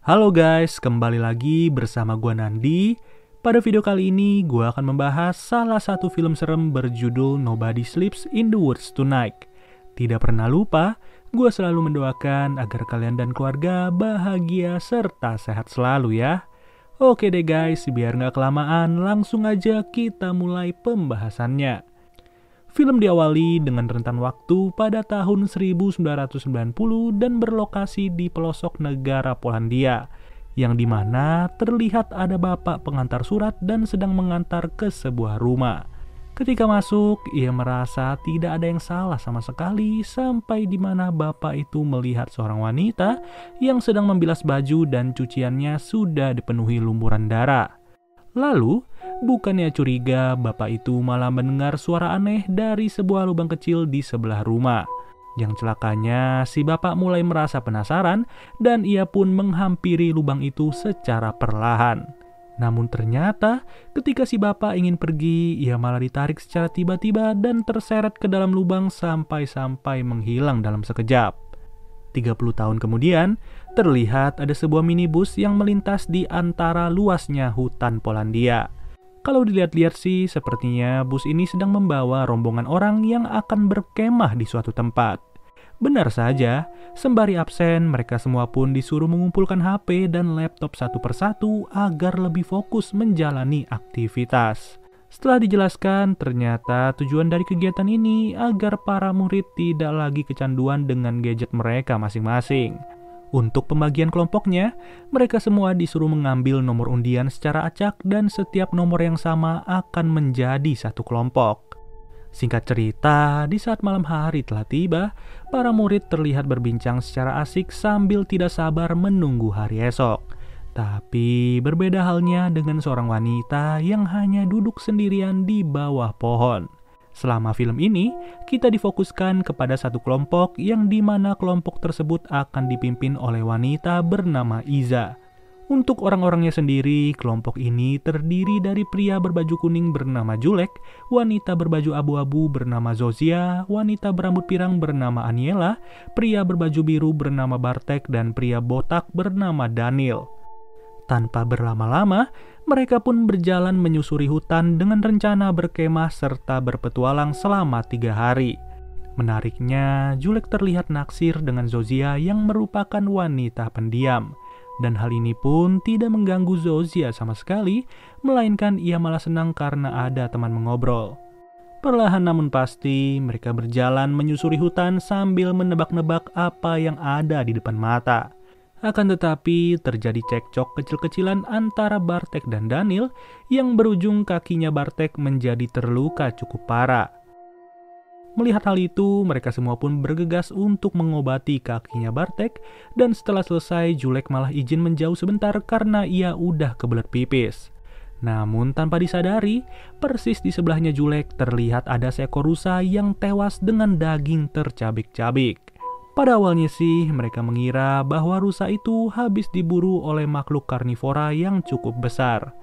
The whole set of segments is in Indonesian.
Halo guys, kembali lagi bersama gua Nandi. Pada video kali ini, gua akan membahas salah satu film serem berjudul Nobody Sleeps in the Woods Tonight. Tidak pernah lupa, gua selalu mendoakan agar kalian dan keluarga bahagia serta sehat selalu ya. Oke deh guys, biar nggak kelamaan, langsung aja kita mulai pembahasannya. Film diawali dengan rentan waktu pada tahun 1990 dan berlokasi di pelosok negara Polandia, yang dimana terlihat ada bapak pengantar surat dan sedang mengantar ke sebuah rumah. Ketika masuk, ia merasa tidak ada yang salah sama sekali sampai dimana bapak itu melihat seorang wanita yang sedang membilas baju dan cuciannya sudah dipenuhi lumuran darah. Lalu, bukannya curiga, bapak itu malah mendengar suara aneh dari sebuah lubang kecil di sebelah rumah. Yang celakanya, si bapak mulai merasa penasaran dan ia pun menghampiri lubang itu secara perlahan. Namun ternyata, ketika si bapak ingin pergi, ia malah ditarik secara tiba-tiba dan terseret ke dalam lubang sampai-sampai menghilang dalam sekejap. 30 tahun kemudian, terlihat ada sebuah minibus yang melintas di antara luasnya hutan Polandia. Kalau dilihat-lihat sih, sepertinya bus ini sedang membawa rombongan orang yang akan berkemah di suatu tempat. Benar saja, sembari absen, mereka semua pun disuruh mengumpulkan HP dan laptop satu persatu agar lebih fokus menjalani aktivitas. Setelah dijelaskan, ternyata tujuan dari kegiatan ini agar para murid tidak lagi kecanduan dengan gadget mereka masing-masing. Untuk pembagian kelompoknya, mereka semua disuruh mengambil nomor undian secara acak dan setiap nomor yang sama akan menjadi satu kelompok. Singkat cerita, di saat malam hari telah tiba, para murid terlihat berbincang secara asik sambil tidak sabar menunggu hari esok. Tapi berbeda halnya dengan seorang wanita yang hanya duduk sendirian di bawah pohon. Selama film ini, kita difokuskan kepada satu kelompok yang dimana kelompok tersebut akan dipimpin oleh wanita bernama Iza. Untuk orang-orangnya sendiri, kelompok ini terdiri dari pria berbaju kuning bernama Julek, wanita berbaju abu-abu bernama Zozia, wanita berambut pirang bernama Aniela, pria berbaju biru bernama Bartek, dan pria botak bernama Daniel. Tanpa berlama-lama, mereka pun berjalan menyusuri hutan dengan rencana berkemah serta berpetualang selama 3 hari. Menariknya, Julek terlihat naksir dengan Zozia yang merupakan wanita pendiam. Dan hal ini pun tidak mengganggu Zozia sama sekali, melainkan ia malah senang karena ada teman mengobrol. Perlahan namun pasti, mereka berjalan menyusuri hutan sambil menebak-nebak apa yang ada di depan mata. Akan tetapi, terjadi cekcok kecil-kecilan antara Bartek dan Daniel yang berujung kakinya Bartek menjadi terluka cukup parah. Melihat hal itu, mereka semua pun bergegas untuk mengobati kakinya Bartek dan setelah selesai, Julek malah izin menjauh sebentar karena ia udah kebelet pipis. Namun tanpa disadari, persis di sebelahnya Julek terlihat ada seekor rusa yang tewas dengan daging tercabik-cabik. Pada awalnya sih, mereka mengira bahwa rusa itu habis diburu oleh makhluk karnivora yang cukup besar.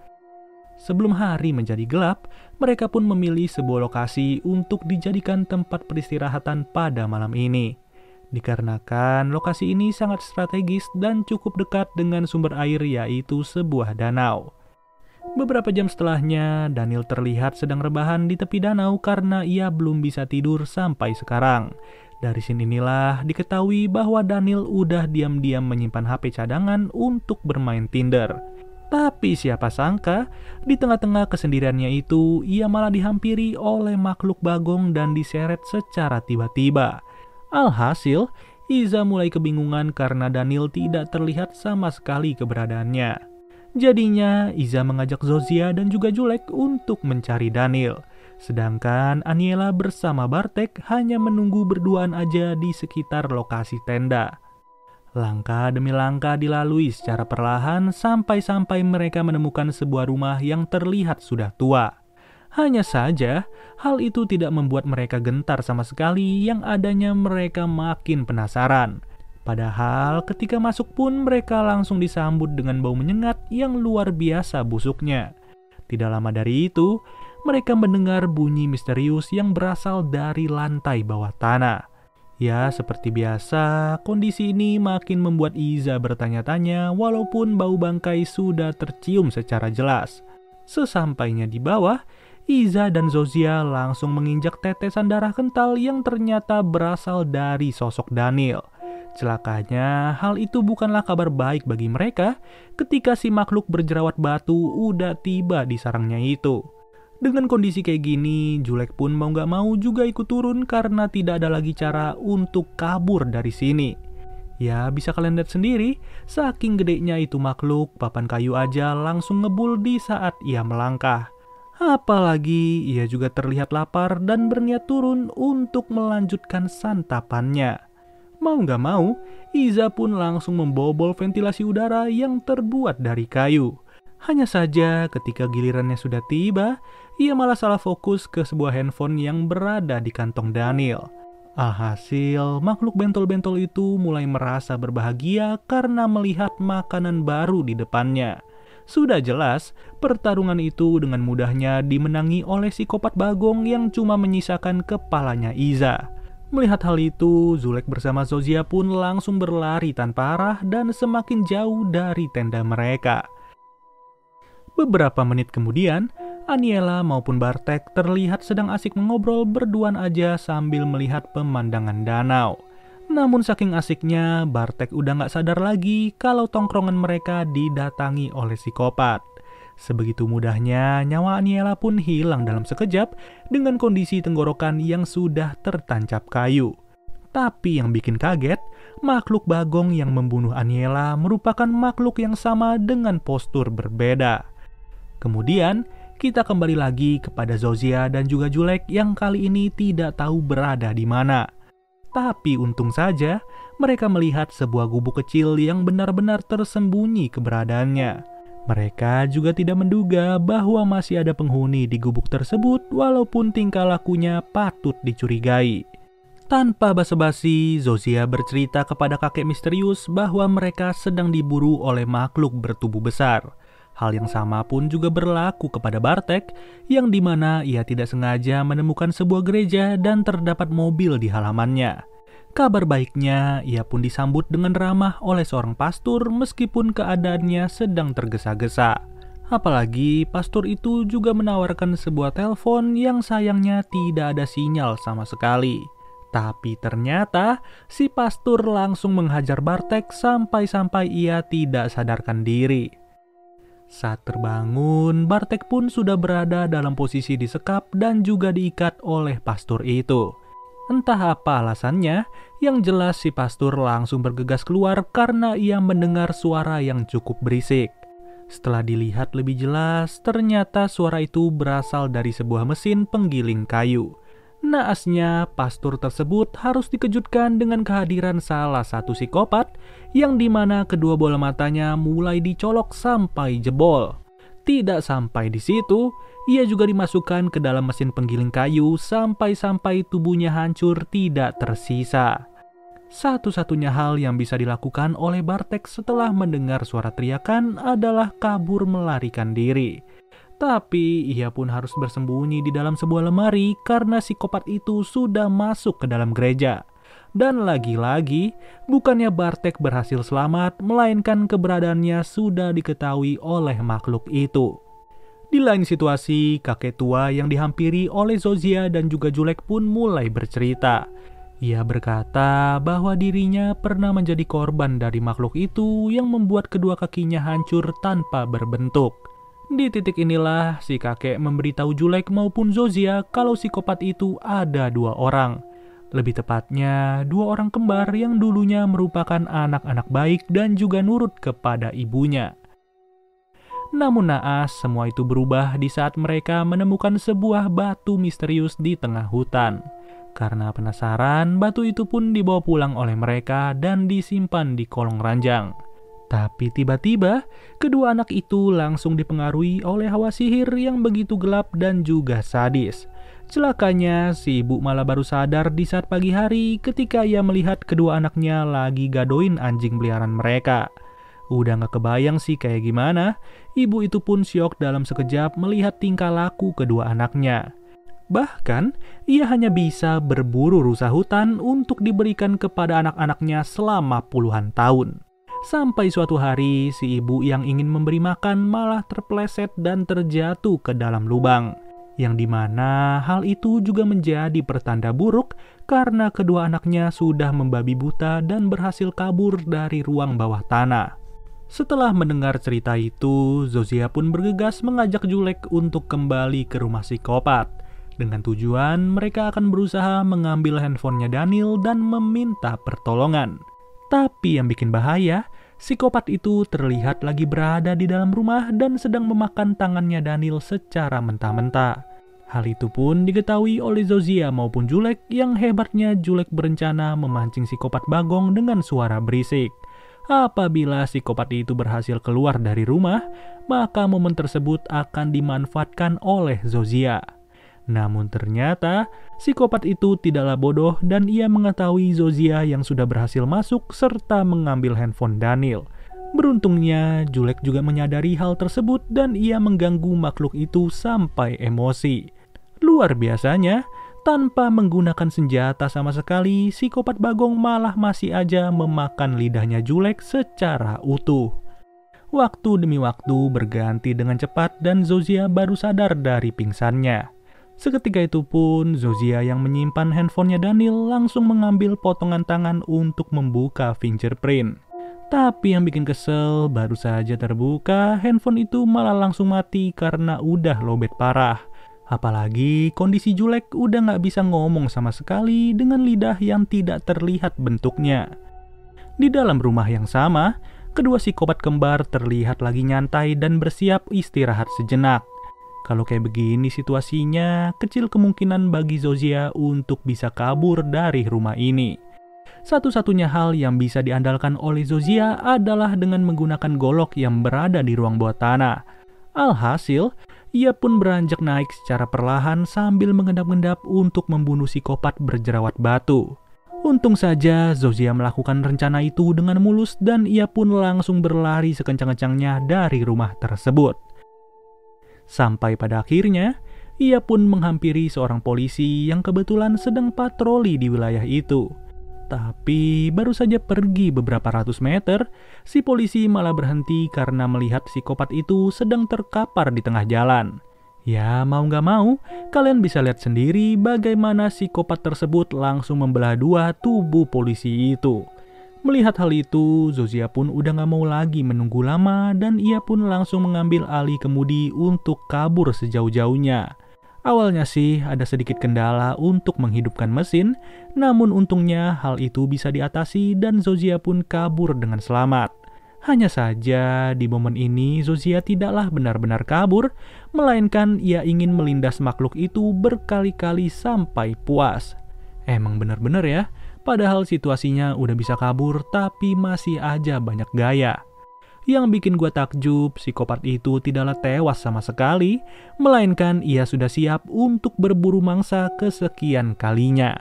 Sebelum hari menjadi gelap, mereka pun memilih sebuah lokasi untuk dijadikan tempat peristirahatan pada malam ini. Dikarenakan lokasi ini sangat strategis dan cukup dekat dengan sumber air yaitu sebuah danau. Beberapa jam setelahnya, Daniel terlihat sedang rebahan di tepi danau karena ia belum bisa tidur sampai sekarang. Dari sini inilah diketahui bahwa Daniel udah diam-diam menyimpan HP cadangan untuk bermain Tinder. Tapi siapa sangka, di tengah-tengah kesendiriannya itu, ia malah dihampiri oleh makhluk bagong dan diseret secara tiba-tiba. Alhasil, Iza mulai kebingungan karena Daniel tidak terlihat sama sekali keberadaannya. Jadinya, Iza mengajak Zozia dan juga Julek untuk mencari Daniel. Sedangkan Aniela bersama Bartek hanya menunggu berduaan aja di sekitar lokasi tenda. Langkah demi langkah dilalui secara perlahan sampai-sampai mereka menemukan sebuah rumah yang terlihat sudah tua. Hanya saja, hal itu tidak membuat mereka gentar sama sekali, yang adanya mereka makin penasaran. Padahal ketika masuk pun mereka langsung disambut dengan bau menyengat yang luar biasa busuknya. Tidak lama dari itu, mereka mendengar bunyi misterius yang berasal dari lantai bawah tanah. Ya, seperti biasa, kondisi ini makin membuat Iza bertanya-tanya walaupun bau bangkai sudah tercium secara jelas. Sesampainya di bawah, Iza dan Zozia langsung menginjak tetesan darah kental yang ternyata berasal dari sosok Daniel. Celakanya, hal itu bukanlah kabar baik bagi mereka ketika si makhluk berjerawat batu udah tiba di sarangnya itu. Dengan kondisi kayak gini, Julek pun mau gak mau juga ikut turun karena tidak ada lagi cara untuk kabur dari sini. Ya, bisa kalian lihat sendiri, saking gedenya itu makhluk, papan kayu aja langsung ngebul di saat ia melangkah. Apalagi ia juga terlihat lapar dan berniat turun untuk melanjutkan santapannya. Mau gak mau, Iza pun langsung membobol ventilasi udara yang terbuat dari kayu. Hanya saja ketika gilirannya sudah tiba, ia malah salah fokus ke sebuah handphone yang berada di kantong Daniel. Alhasil, makhluk bentol-bentol itu mulai merasa berbahagia karena melihat makanan baru di depannya. Sudah jelas, pertarungan itu dengan mudahnya dimenangi oleh psikopat Bagong yang cuma menyisakan kepalanya Iza. Melihat hal itu, Julek bersama Zozia pun langsung berlari tanpa arah dan semakin jauh dari tenda mereka. Beberapa menit kemudian, Aniela maupun Bartek terlihat sedang asik mengobrol berduaan aja sambil melihat pemandangan danau. Namun saking asiknya, Bartek udah gak sadar lagi kalau tongkrongan mereka didatangi oleh psikopat. Sebegitu mudahnya, nyawa Aniela pun hilang dalam sekejap dengan kondisi tenggorokan yang sudah tertancap kayu. Tapi yang bikin kaget, makhluk Bagong yang membunuh Aniela merupakan makhluk yang sama dengan postur berbeda. Kemudian, kita kembali lagi kepada Zozia dan juga Julek yang kali ini tidak tahu berada di mana. Tapi untung saja, mereka melihat sebuah gubuk kecil yang benar-benar tersembunyi keberadaannya. Mereka juga tidak menduga bahwa masih ada penghuni di gubuk tersebut walaupun tingkah lakunya patut dicurigai. Tanpa basa-basi, Zozia bercerita kepada kakek misterius bahwa mereka sedang diburu oleh makhluk bertubuh besar. Hal yang sama pun juga berlaku kepada Bartek, yang dimana ia tidak sengaja menemukan sebuah gereja dan terdapat mobil di halamannya. Kabar baiknya, ia pun disambut dengan ramah oleh seorang pastor meskipun keadaannya sedang tergesa-gesa. Apalagi pastor itu juga menawarkan sebuah telepon yang sayangnya tidak ada sinyal sama sekali. Tapi ternyata si pastor langsung menghajar Bartek sampai-sampai ia tidak sadarkan diri. Saat terbangun, Bartek pun sudah berada dalam posisi disekap dan juga diikat oleh pastor itu. Entah apa alasannya, yang jelas si pastor langsung bergegas keluar karena ia mendengar suara yang cukup berisik. Setelah dilihat lebih jelas, ternyata suara itu berasal dari sebuah mesin penggiling kayu. Naasnya, pastor tersebut harus dikejutkan dengan kehadiran salah satu psikopat yang dimana kedua bola matanya mulai dicolok sampai jebol. Tidak sampai di situ, ia juga dimasukkan ke dalam mesin penggiling kayu sampai-sampai tubuhnya hancur tidak tersisa. Satu-satunya hal yang bisa dilakukan oleh Bartek setelah mendengar suara teriakan adalah kabur melarikan diri. Tapi ia pun harus bersembunyi di dalam sebuah lemari karena psikopat itu sudah masuk ke dalam gereja. Dan lagi-lagi, bukannya Bartek berhasil selamat, melainkan keberadaannya sudah diketahui oleh makhluk itu. Di lain situasi, kakek tua yang dihampiri oleh Zozia dan juga Julek pun mulai bercerita. Ia berkata bahwa dirinya pernah menjadi korban dari makhluk itu yang membuat kedua kakinya hancur tanpa berbentuk. Di titik inilah si kakek memberitahu Julek maupun Zozia kalau psikopat itu ada dua orang. Lebih tepatnya, dua orang kembar yang dulunya merupakan anak-anak baik dan juga nurut kepada ibunya. Namun naas, semua itu berubah di saat mereka menemukan sebuah batu misterius di tengah hutan. Karena penasaran, batu itu pun dibawa pulang oleh mereka dan disimpan di kolong ranjang. Tapi tiba-tiba, kedua anak itu langsung dipengaruhi oleh hawa sihir yang begitu gelap dan juga sadis. Celakanya, si ibu malah baru sadar di saat pagi hari ketika ia melihat kedua anaknya lagi gadoin anjing peliharaan mereka. Udah gak kebayang sih kayak gimana, ibu itu pun syok dalam sekejap melihat tingkah laku kedua anaknya. Bahkan, ia hanya bisa berburu rusa hutan untuk diberikan kepada anak-anaknya selama puluhan tahun. Sampai suatu hari, si ibu yang ingin memberi makan malah terpeleset dan terjatuh ke dalam lubang. Yang dimana hal itu juga menjadi pertanda buruk karena kedua anaknya sudah membabi buta dan berhasil kabur dari ruang bawah tanah. Setelah mendengar cerita itu, Zozia pun bergegas mengajak Julek untuk kembali ke rumah psikopat. Dengan tujuan mereka akan berusaha mengambil handphonenya Daniel dan meminta pertolongan. Tapi yang bikin bahaya, psikopat itu terlihat lagi berada di dalam rumah dan sedang memakan tangannya Daniel secara mentah-mentah. Hal itu pun diketahui oleh Zozia maupun Julek, yang hebatnya Julek berencana memancing psikopat Bagong dengan suara berisik. Apabila psikopat itu berhasil keluar dari rumah, maka momen tersebut akan dimanfaatkan oleh Zozia. Namun ternyata, psikopat itu tidaklah bodoh dan ia mengetahui Zozia yang sudah berhasil masuk serta mengambil handphone Daniel. Beruntungnya, Julek juga menyadari hal tersebut dan ia mengganggu makhluk itu sampai emosi. Luar biasanya, tanpa menggunakan senjata sama sekali, psikopat Bagong malah masih aja memakan lidahnya Julek secara utuh. Waktu demi waktu berganti dengan cepat dan Zozia baru sadar dari pingsannya. Seketika itu pun, Zozia yang menyimpan handphonenya Daniel langsung mengambil potongan tangan untuk membuka fingerprint. Tapi yang bikin kesel, baru saja terbuka, handphone itu malah langsung mati karena udah lowbat parah. Apalagi kondisi Julek udah gak bisa ngomong sama sekali dengan lidah yang tidak terlihat bentuknya. Di dalam rumah yang sama, kedua psikopat kembar terlihat lagi nyantai dan bersiap istirahat sejenak. Kalau kayak begini situasinya, kecil kemungkinan bagi Zozia untuk bisa kabur dari rumah ini. Satu-satunya hal yang bisa diandalkan oleh Zozia adalah dengan menggunakan golok yang berada di ruang bawah tanah. Alhasil, ia pun beranjak naik secara perlahan sambil mengendap-endap untuk membunuh psikopat berjerawat batu. Untung saja Zozia melakukan rencana itu dengan mulus dan ia pun langsung berlari sekencang-kencangnya dari rumah tersebut. Sampai pada akhirnya, ia pun menghampiri seorang polisi yang kebetulan sedang patroli di wilayah itu. Tapi baru saja pergi beberapa ratus meter, si polisi malah berhenti karena melihat psikopat itu sedang terkapar di tengah jalan. Ya mau gak mau, kalian bisa lihat sendiri bagaimana psikopat tersebut langsung membelah dua tubuh polisi itu. Melihat hal itu, Zozia pun udah gak mau lagi menunggu lama dan ia pun langsung mengambil alih kemudi untuk kabur sejauh-jauhnya. Awalnya sih ada sedikit kendala untuk menghidupkan mesin, namun untungnya hal itu bisa diatasi dan Zozia pun kabur dengan selamat. Hanya saja di momen ini Zozia tidaklah benar-benar kabur, melainkan ia ingin melindas makhluk itu berkali-kali sampai puas. Emang bener-bener ya, padahal situasinya udah bisa kabur tapi masih aja banyak gaya. Yang bikin gue takjub, psikopat itu tidaklah tewas sama sekali, melainkan ia sudah siap untuk berburu mangsa kesekian kalinya.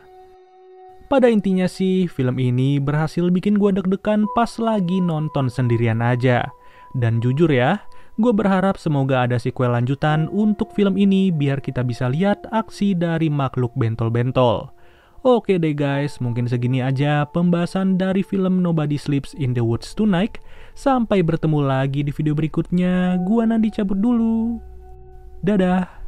Pada intinya sih, film ini berhasil bikin gue deg-degan pas lagi nonton sendirian aja. Dan jujur ya, gue berharap semoga ada sequel lanjutan untuk film ini biar kita bisa lihat aksi dari makhluk bentol-bentol. Oke deh guys, mungkin segini aja pembahasan dari film Nobody Sleeps in the Woods Tonight. Sampai bertemu lagi di video berikutnya. Gua Nandi cabut dulu. Dadah.